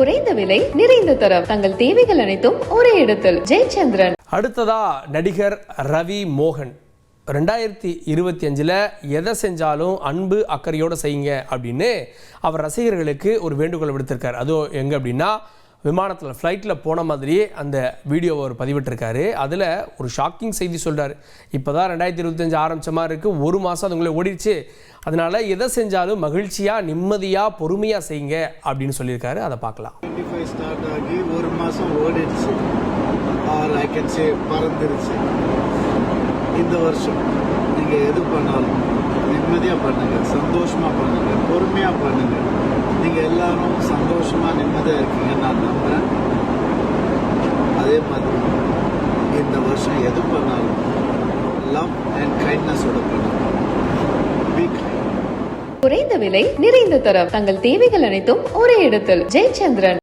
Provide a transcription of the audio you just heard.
குறைந்த விலை நிறைந்த தரம் தங்கள் தேவைகள் அனைத்தும் ஒரே இடத்தில் ஜெயச்சந்திரன். அடுத்ததா நடிகர் ரவி மோகன் 2025 எதை செஞ்சாலும் அன்பு அக்கறையோடு செய்யுங்க அப்படின்னு அவர் ரசிகர்களுக்கு ஒரு வேண்டுகோள் விடுத்திருக்கார். அதுவும் எங்கே அப்படின்னா விமானத்தில் ஃப்ளைட்டில் போன மாதிரியே அந்த வீடியோவை அவர் பதிவிட்டிருக்காரு. அதில் ஒரு ஷாக்கிங் செய்தி சொல்கிறார். இப்போ தான் 2025 ஆரம்பித்த மாதிரி இருக்குது, ஒரு மாதம் அதுங்களே ஓடிடுச்சு. அதனால் எதை செஞ்சாலும் மகிழ்ச்சியாக நிம்மதியாக பொறுமையாக செய்யுங்க அப்படின்னு சொல்லியிருக்காரு. அதை பார்க்கலாம். 25 ஸ்டார்ட் ஆகி ஒரு மாதம் ஓடிடுச்சு, பறந்துருச்சு. இந்த வருஷம் நீங்கள் எது பண்ணாலும் நிம்மதியாக பண்ணுங்கள், சந்தோஷமாக பண்ணுங்கள், பொறுமையாக பண்ணுங்கள். நீங்கள் எல்லாரும் சந்தோஷமாக நிம்மதியாக இருக்கீங்கன்னு நான் நம்புகிறேன். அதே மாதிரி இந்த வருஷம் எது பண்ணாலும் லவ் அண்ட் கைண்ட்னஸோட பண்ணுங்கள். குறைந்த விலை நிறைந்த தரம் தங்கள் தேவைகள் அனைத்தும் ஒரே இடத்தில் ஜெயச்சந்திரன்.